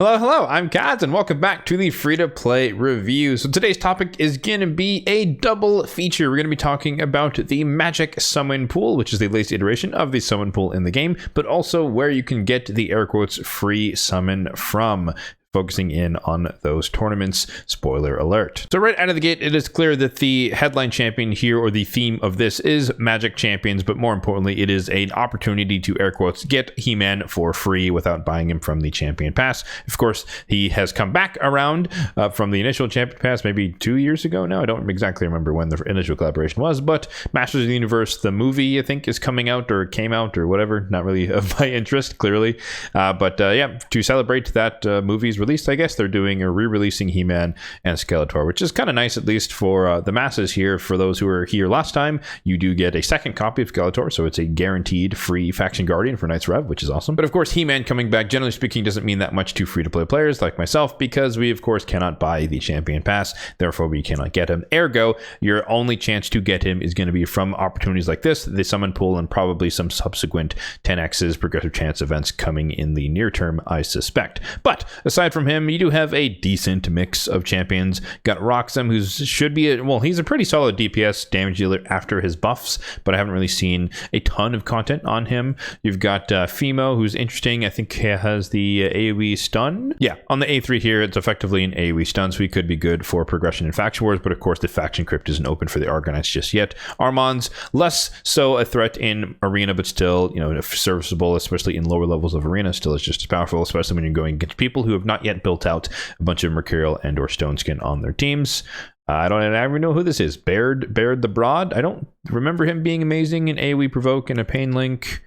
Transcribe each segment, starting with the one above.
Hello, I'm Kads, and welcome back to the free-to-play review. So today's topic is going to be a double feature. We're going to be talking about the magic summon pool, which is the latest iteration of the summon pool in the game, but also where you can get the air quotes free summon from, focusing in on those tournaments. Spoiler alert. So right out of the gate, it is clear that the headline champion here, or the theme of this, is Magic Champions, but more importantly, it is an opportunity to, air quotes, get He-Man for free without buying him from the Champion Pass. Of course, he has come back around from the initial Champion Pass maybe 2 years ago now. I don't exactly remember when the initial collaboration was, but Masters of the Universe, the movie, I think, is coming out, or came out, or whatever. Not really of my interest, clearly. But yeah, to celebrate that movie's released, I guess they're doing a re-releasing He-Man and Skeletor, which is kind of nice, at least for the masses here. For those who were here last time, you do get a second copy of Skeletor, so it's a guaranteed free Faction Guardian for Knights Rev, which is awesome. But of course, He-Man coming back, generally speaking, doesn't mean that much to free-to-play players like myself, because we, of course, cannot buy the Champion Pass, therefore we cannot get him. Ergo, your only chance to get him is going to be from opportunities like this, the summon pool, and probably some subsequent 10x's progressive chance events coming in the near term, I suspect. But aside from him, you do have a decent mix of champions. Got Roxem, who should be he's a pretty solid DPS damage dealer after his buffs, but I haven't really seen a ton of content on him. You've got Fimo, who's interesting. I think he has the AoE stun. Yeah, on the A3 here, it's effectively an AoE stun, so he could be good for progression in Faction Wars, but of course the Faction Crypt isn't open for the Argonauts just yet. Armand's less so a threat in Arena, but still, serviceable, especially in lower levels of Arena. Still is just as powerful, especially when you're going against people who have not yet built out a bunch of Mercurial and or Stone Skin on their teams. I don't even know who this is. Baird the Broad? I don't remember him being amazing in AoE Provoke and a Pain Link.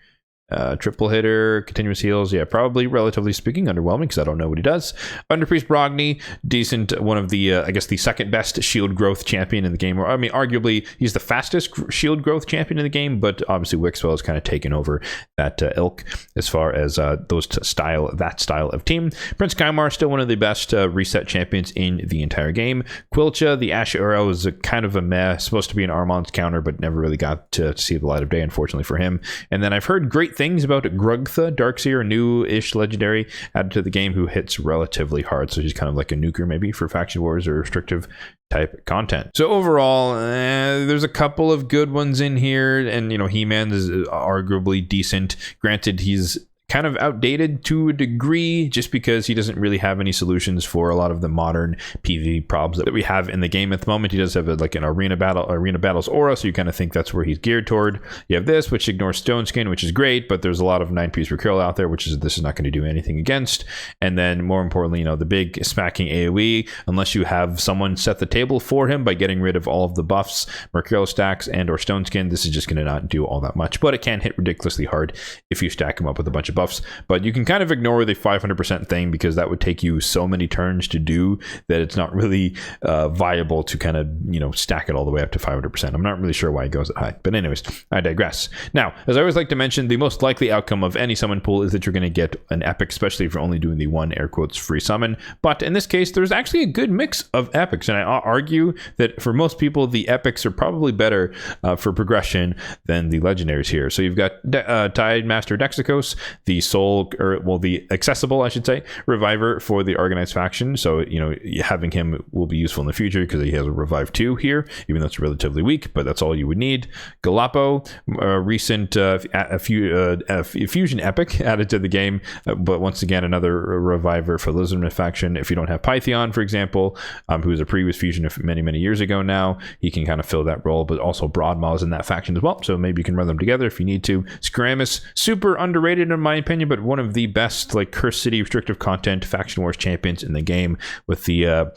Triple hitter, continuous heals, yeah, probably relatively speaking underwhelming because I don't know what he does. Underpriest Brogni, decent, one of the I guess the second best shield growth champion in the game, or I mean arguably he's the fastest shield growth champion in the game, but obviously Wixwell has kind of taken over that ilk as far as that style of team. Prince Kymar, still one of the best reset champions in the entire game. Quilcha, the Ash Arrow, is a kind of a mess, supposed to be an Armand's counter, but never really got to see the light of day, unfortunately for him. And then I've heard great things about Grugtha, Darkseer, new-ish legendary added to the game, who hits relatively hard, so he's kind of like a nuker maybe for Faction Wars or restrictive type content. So overall, there's a couple of good ones in here, and He-Man is arguably decent. Granted, he's kind of outdated to a degree, just because he doesn't really have any solutions for a lot of the modern PvE problems that we have in the game at the moment. He does have an arena battles aura, so you kind of think that's where he's geared toward. You have this, which ignores Stone Skin, which is great, but there's a lot of 9-piece Recurl out there, this is not going to do anything against. And then more importantly, the big smacking AoE, unless you have someone set the table for him by getting rid of all of the buffs, Mercurial stacks and or Stone Skin, this is just going to not do all that much, but it can hit ridiculously hard if you stack him up with a bunch of buffs. But you can kind of ignore the 500% thing, because that would take you so many turns to do that it's not really viable to kind of stack it all the way up to 500%. I'm not really sure why it goes that high, but anyways, I digress. Now, as I always like to mention, the most likely outcome of any summon pool is that you're going to get an epic, especially if you're only doing the one air quotes free summon. But in this case, there's actually a good mix of epics, and I argue that for most people the epics are probably better for progression than the legendaries here. So you've got Tide Master Dexicos, the the accessible, I should say, reviver for the Argonauts faction. So having him will be useful in the future because he has a revive 2 here, even though it's relatively weak, but that's all you would need. Galapo, recent fusion epic added to the game, but once again another reviver for the Lizardman faction. If you don't have Pytheon, for example, who is a previous fusion of many years ago now, he can kind of fill that role. But also Broadmaw is in that faction as well, so maybe you can run them together if you need to. Scaramus, super underrated in my opinion, but one of the best Curse City restrictive content Faction Wars champions in the game, with the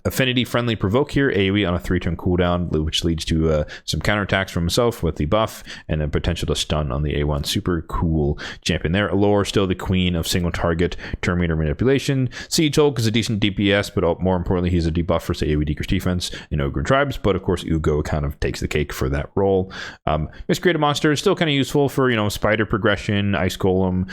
affinity friendly provoke here, AoE on a 3-turn cooldown, which leads to some counterattacks from himself with the buff, and a potential to stun on the A1. Super cool champion there. Allure, still the queen of single target turn meter manipulation. Siege Hulk is a decent DPS, but more importantly, he's a debuff for AoE decrease defense in Ogre Tribes, but of course Ugo kind of takes the cake for that role. Miscreated Monster is still kind of useful for spider progression, ice golem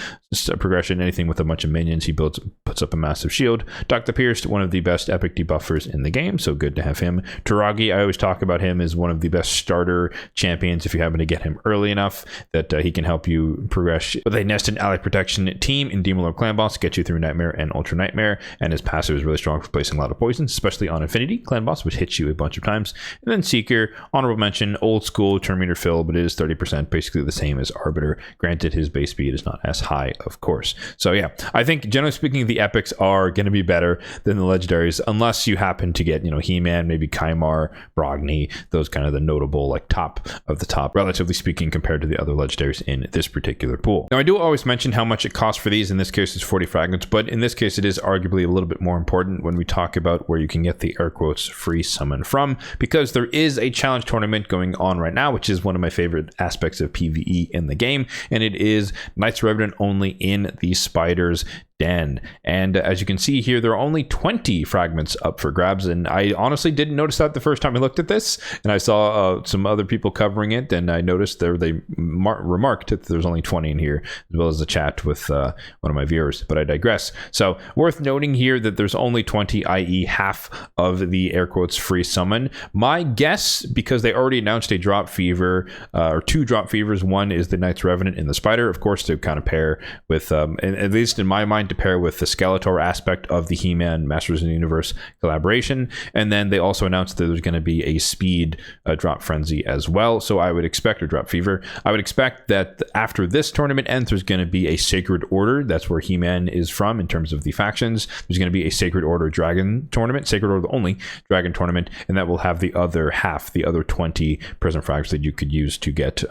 progression, anything with a bunch of minions. He builds puts up a massive shield. Dr. Pierce, one of the best epic debuffers in the game, so good to have him. Taragi, I always talk about him as one of the best starter champions if you happen to get him early enough that he can help you progress with a nested ally protection team in Demon Lord Clan Boss, get you through Nightmare and Ultra Nightmare, and his passive is really strong for placing a lot of poisons, especially on Infinity Clan Boss, which hits you a bunch of times. And then Seeker, honorable mention, old school turn meter fill, but it is 30%, basically the same as Arbiter. Granted, his base speed is not as high, of course. So yeah, I think generally speaking, the epics are going to be better than the legendaries, unless you happen to get, He-Man, maybe Kaimar, Brogni, those kind of the notable, like, top of the top, relatively speaking, compared to the other legendaries in this particular pool. Now, I do always mention how much it costs for these. In this case, it's 40 fragments, but in this case, it is arguably a little bit more important when we talk about where you can get the air quotes free summon from, because there is a challenge tournament going on right now, which is one of my favorite aspects of PvE in the game, and it is Knights Revenant only in the Spider's Den. And as you can see here, there are only 20 fragments up for grabs, and I honestly didn't notice that the first time I looked at this, and I saw some other people covering it, and I noticed they remarked that there's only 20 in here, as well as a chat with one of my viewers, but I digress. So worth noting here that there's only 20, i.e. half of the air quotes free summon. My guess, because they already announced a drop fever, or 2 drop fevers, one is the Knights Revenant in the Spider, of course, to kind of pair with, at least in my mind, to pair with the Skeletor aspect of the He-Man Masters of the Universe collaboration. And then they also announced that there's going to be a speed drop frenzy as well. So I would expect a drop fever. I would expect that after this tournament ends, there's going to be a Sacred Order. That's where He-Man is from in terms of the factions. There's going to be a Sacred Order Dragon tournament, Sacred Order only Dragon tournament, and that will have the other half, the other 20 Prism Frags that you could use to get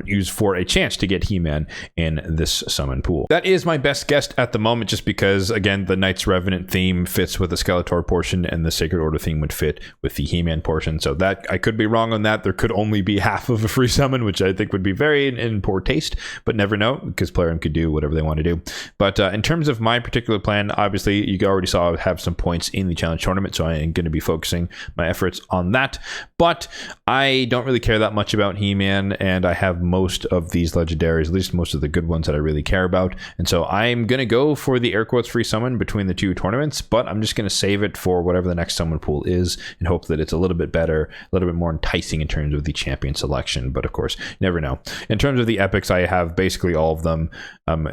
use for a chance to get He-Man in this summon pool. That is my best guess at the moment, just because, again, the Knights Revenant theme fits with the Skeletor portion, and the Sacred Order theme would fit with the He-Man portion. So that I could be wrong on that. There could only be half of a free summon, which I think would be very in poor taste, but never know, because Player M could do whatever they want to do. But in terms of my particular plan, obviously, you already saw I have some points in the challenge tournament, so I am going to be focusing my efforts on that. But I don't really care that much about He-Man, and I have most of these legendaries, at least most of the good ones that I really care about. And so I'm going to go for the air quotes free summon between the 2 tournaments, but I'm just going to save it for whatever the next summon pool is and hope that it's a little bit better, a little bit more enticing in terms of the champion selection. But of course, you never know. In terms of the epics, I have basically all of them.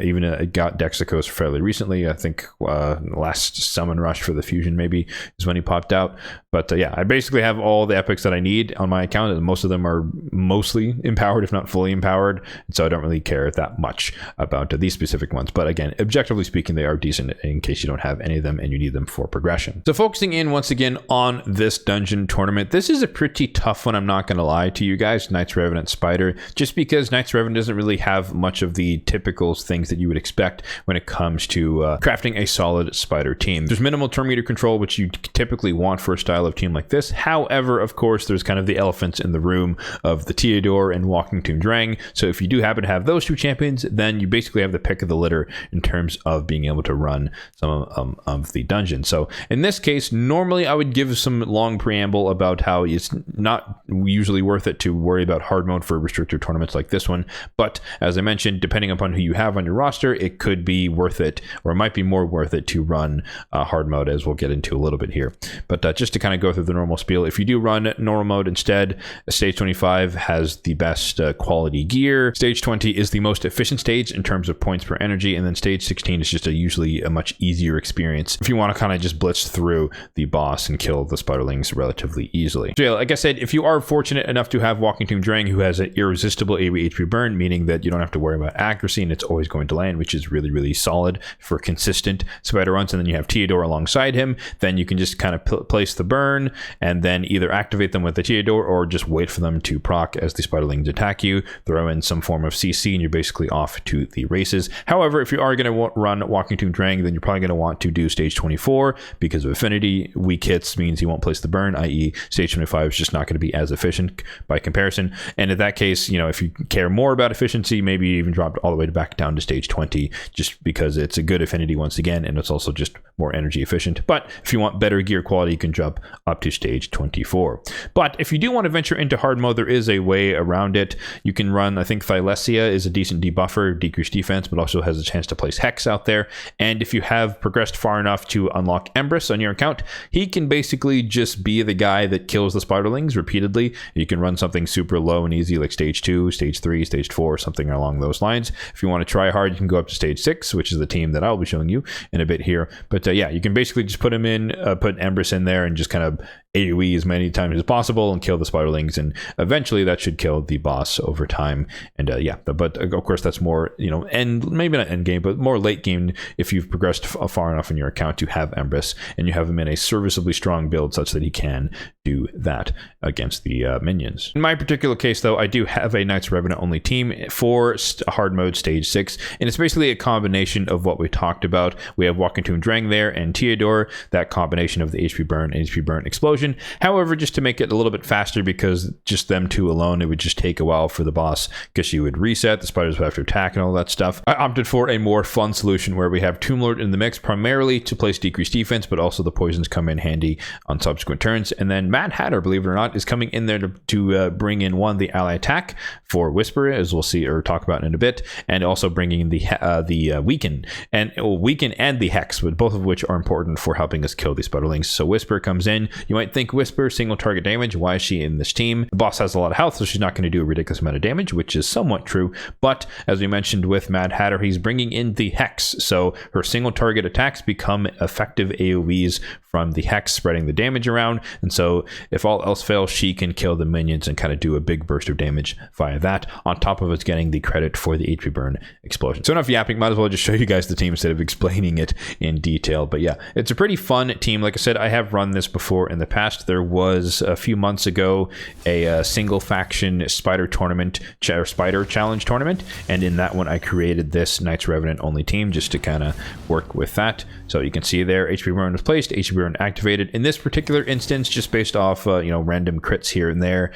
Even got Dexicos fairly recently. I think last summon rush for the fusion maybe is when he popped out. But yeah, I basically have all the epics that I need on my account, and most of them are mostly empowered, if not fully empowered. And so I don't really care that much about these specific ones. But again, objectively speaking, they are decent in case you don't have any of them and you need them for progression. So focusing in once again on this dungeon tournament, this is a pretty tough one, I'm not going to lie to you guys, Knights Revenant Spider, just because Knights Revenant doesn't really have much of the typical things that you would expect when it comes to crafting a solid Spider team. There's minimal turn meter control, which you typically want for a style of team like this. However, of course, there's kind of the elephants in the room of the Theodore and Walking Tomb Drang. So if you do happen to have those 2 champions, then you basically have the pick of the litter in terms of being able to run some of the dungeon. So in this case, normally I would give some long preamble about how it's not usually worth it to worry about hard mode for restricted tournaments like this one. But as I mentioned, depending upon who you have on your roster, it could be worth it, or it might be more worth it to run hard mode, as we'll get into a little bit here. But just to kind of go through the normal spiel, if you do run normal mode instead, stage 25 has the best quality gear. Stage 20 is the most efficient stage in terms of points per energy, and then stage 16 is just usually a much easier experience if you want to kind of just blitz through the boss and kill the spiderlings relatively easily. So yeah, like I said, if you are fortunate enough to have Walking Tomb Drang, who has an irresistible AoE HP burn, meaning that you don't have to worry about accuracy and it's always going to land, which is really, really solid for consistent spider runs. And then you have Theodore alongside him, then you can just kind of place the burn and then either activate them with the Theodore or just wait for them to proc as the spiderlings attack you, throw in some form of CC, and you're basically off to the races. However, if you are going to run Walking Tomb Drang, then you're probably going to want to do stage 24 because of affinity. Weak hits means you won't place the burn, i.e. stage 25 is just not going to be as efficient by comparison. And in that case, if you care more about efficiency, maybe even drop all the way back down to stage 20, just because it's a good affinity once again, and it's also just more energy efficient. But if you want better gear quality, you can jump up to stage 24. But if you do want to venture into hard mode, there is a way around it. You can run, I think Thylesia is a decent debuffer, decreased defense, but also has a chance to place Hex out there. And if you have progressed far enough to unlock Empress on your account, he can basically just be the guy that kills the spiderlings repeatedly. You can run something super low and easy like stage 2, stage 3, stage 4, something along those lines. If you want to try hard, you can go up to stage 6, which is the team that I'll be showing you in a bit here. But yeah, you can basically just put him in, put Empress in there and just kind of AoE as many times as possible and kill the spiderlings, and eventually that should kill the boss over time. And yeah, but of course that's more, you know, and maybe not end game, but more late game if you've progressed far enough in your account to have Empress and you have him in a serviceably strong build such that he can do that against the minions. In my particular case though, I do have a Knights Revenant only team for hard mode stage 6, and it's basically a combination of what we talked about. We have Walking Tomb Drang there and Theodore, that combination of the HP burn and HP burn explosion. However, just to make it a little bit faster, because just them two alone, it would just take a while for the boss, because she would reset, the spiders would have to attack and all that stuff. I opted for a more fun solution where we have Tomb Lord in the mix, primarily to place decreased defense, but also the poisons come in handy on subsequent turns. And then Mad Hatter, believe it or not, is coming in there to bring in the ally attack for Whisper, as we'll see or talk about in a bit, and also bringing the weaken and the hex, with both of which are important for helping us kill these spiderlings. So Whisper comes in. You might think Whisper single target damage. Why is she in this team? The boss has a lot of health, so she's not going to do a ridiculous amount of damage, which is somewhat true. But as we mentioned with Mad Hatter, he's bringing in the hex, so her single target attacks become effective AoEs from the hex, spreading the damage around. And so if all else fails, she can kill the minions and kind of do a big burst of damage via that, on top of us getting the credit for the HP burn explosion. So enough yapping, might as well just show you guys the team instead of explaining it in detail. But yeah, it's a pretty fun team. Like I said, I have run this before in the past. There was a few months ago a single faction spider tournament, or spider challenge tournament, and in that one I created this Knights Revenant only team just to kind of work with that. So you can see there, HP burn was placed, HP burn activated. In this particular instance, just based off random crits here and there,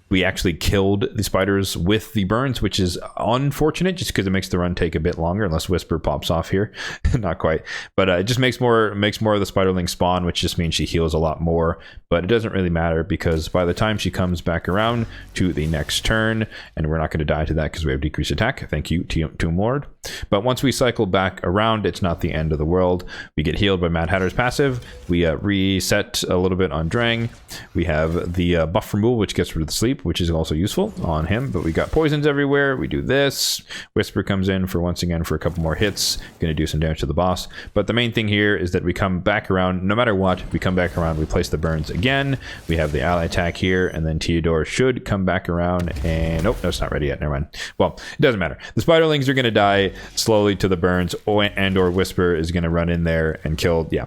we actually killed the spiders with the burns, which is unfortunate just because it makes the run take a bit longer, unless Whisper pops off here. Not quite, but it just makes more of the spiderling spawn, which just means she heals a lot more. But it doesn't really matter, because by the time she comes back around to the next turn, and we're not going to die to that because we have decreased attack, thank you Tomb Lord. But once we cycle back around, it's not the end of the world. We get healed by Mad Hatter's passive. We reset a little bit on Drang. We have the buff removal, which gets rid of the sleep, which is also useful on him. But we got poisons everywhere. We do this. Whisper comes in for once again for a couple more hits, gonna do some damage to the boss. But the main thing here is that we come back around. No matter what, we come back around, we place the burns again. We have the ally attack here, and then Theodore should come back around, and nope, no, it's not ready yet. Never mind. Well, it doesn't matter. The spiderlings are gonna die slowly to the burns, and or Whisper is gonna run in there and kill. Yeah,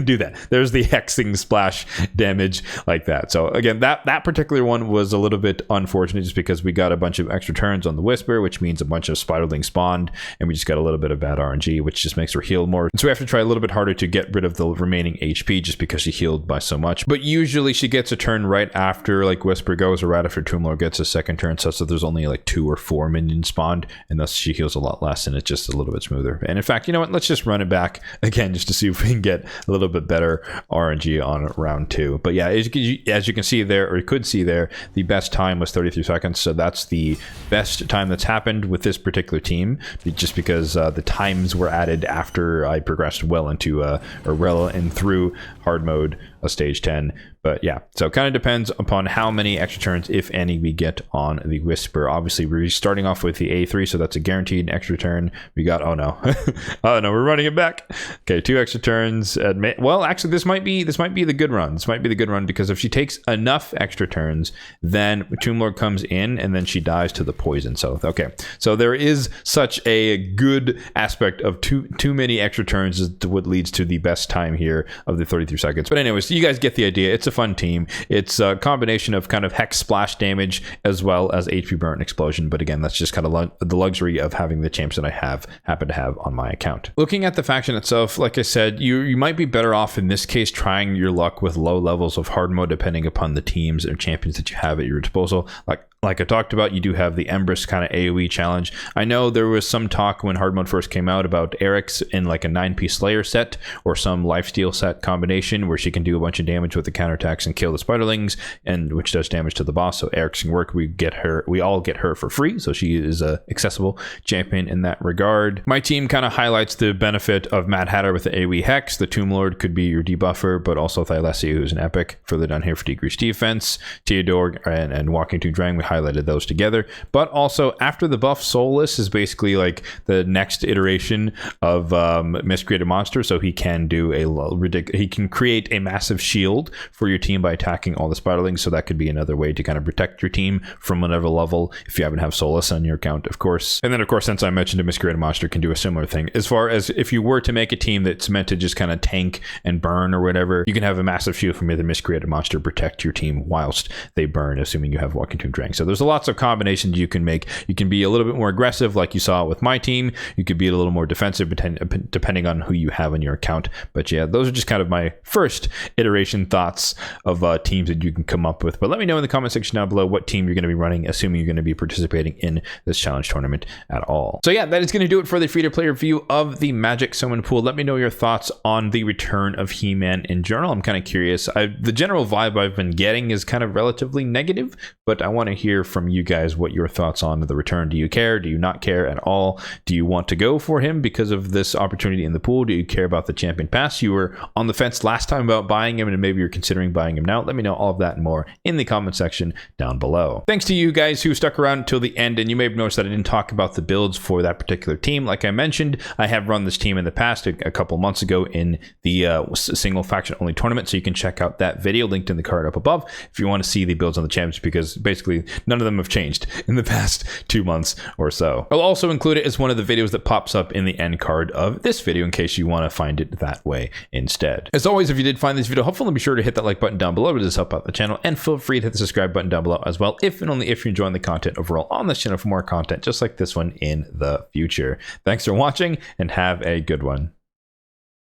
do that. There's the hexing splash damage like that. So again, that particular one was a little bit unfortunate, just because we got a bunch of extra turns on the Whisper, which means a bunch of spiderlings spawned, and we just got a little bit of bad RNG, which just makes her heal more. So we have to try a little bit harder to get rid of the remaining HP, just because she healed by so much. But usually she gets a turn right after like Whisper goes, or right after Tomb Lord gets a second turn, such that there's only like 2 or 4 minions spawned, and thus she heals a lot less, and it's just a little bit smoother. And in fact, you know what? Let's just run it back again, just to see if we can get a little bit better RNG on round 2. But yeah, as you can see there, or you could see there, the best time was 33 seconds. So that's the best time that's happened with this particular team, just because the times were added after I progressed well into through hard mode stage 10. But yeah, so it kind of depends upon how many extra turns, if any, we get on the Whisper. Obviously, we're starting off with the A3, so that's a guaranteed extra turn. We got, oh no, oh no, we're running it back. Okay, 2 extra turns. Well, actually, this might be the good run. This might be the good run, because if she takes enough extra turns, then Tomb Lord comes in, and then she dies to the poison. So okay, so there is such a good aspect of too many extra turns is what leads to the best time here of the 33 seconds. But anyways, you guys get the idea. It's a fun team. It's a combination of kind of hex splash damage as well as HP burn explosion. But again, that's just kind of the luxury of having the champs that I happen to have on my account. Looking at the faction itself, like I said, you might be better off in this case trying your luck with low levels of hard mode, depending upon the teams and champions that you have at your disposal. like I talked about, you do have the Empress kind of AoE challenge. I know there was some talk when hard mode first came out about Eric's in like a 9-piece Slayer set or some lifesteal set combination where she can do a bunch of damage with the counterattacks and kill the spiderlings, and which does damage to the boss. So Eric's can work. We all get her for free, so she is a accessible champion in that regard. My team kind of highlights the benefit of Mad Hatter with the AoE Hex. The Tomb Lord could be your debuffer, but also Thylesia, who's an epic, further down here for decreased defense. Theodore and Walking Tomb Dragon, we highlighted those together. But also after the buff, Soulless is basically like the next iteration of Miscreated Monster, so he can do he can create a massive shield for your team by attacking all the spiderlings, so that could be another way to kind of protect your team from whatever level if you happen to have Soulless on your account, of course. And then of course, since I mentioned a Miscreated Monster can do a similar thing, as far as if you were to make a team that's meant to just kind of tank and burn or whatever, you can have a massive shield from the Miscreated Monster protect your team whilst they burn, assuming you have Walking Tomb Dragon. So there's lots of combinations you can make. You can be a little bit more aggressive like you saw with my team. You could be a little more defensive depending on who you have on your account. But yeah, those are just kind of my first iteration thoughts of teams that you can come up with. But let me know in the comment section down below what team you're going to be running, assuming you're going to be participating in this challenge tournament at all. So yeah, that is going to do it for the free-to-play review of the Magic Summon Pool. Let me know your thoughts on the return of He-Man in general. I'm kind of curious. The general vibe I've been getting is kind of relatively negative, but I want to hear from you guys what your thoughts on the return. Do you care? Do you not care at all? Do you want to go for him because of this opportunity in the pool? Do you care about the Champion Pass? You were on the fence last time about buying him, and maybe you're considering buying him now. Let me know all of that and more in the comment section down below. Thanks to you guys who stuck around until the end, and you may have noticed that I didn't talk about the builds for that particular team. Like I mentioned, I have run this team in the past a couple months ago in the single faction only tournament, so you can check out that video linked in the card up above if you want to see the builds on the champions, because basically none of them have changed in the past 2 months or so. I'll also include it as one of the videos that pops up in the end card of this video in case you want to find it that way instead. As always, if you did find this video helpful, be sure to hit that like button down below. It does help out the channel, and feel free to hit the subscribe button down below as well, if and only if you're enjoying the content overall on this channel for more content just like this one in the future. Thanks for watching, and have a good one.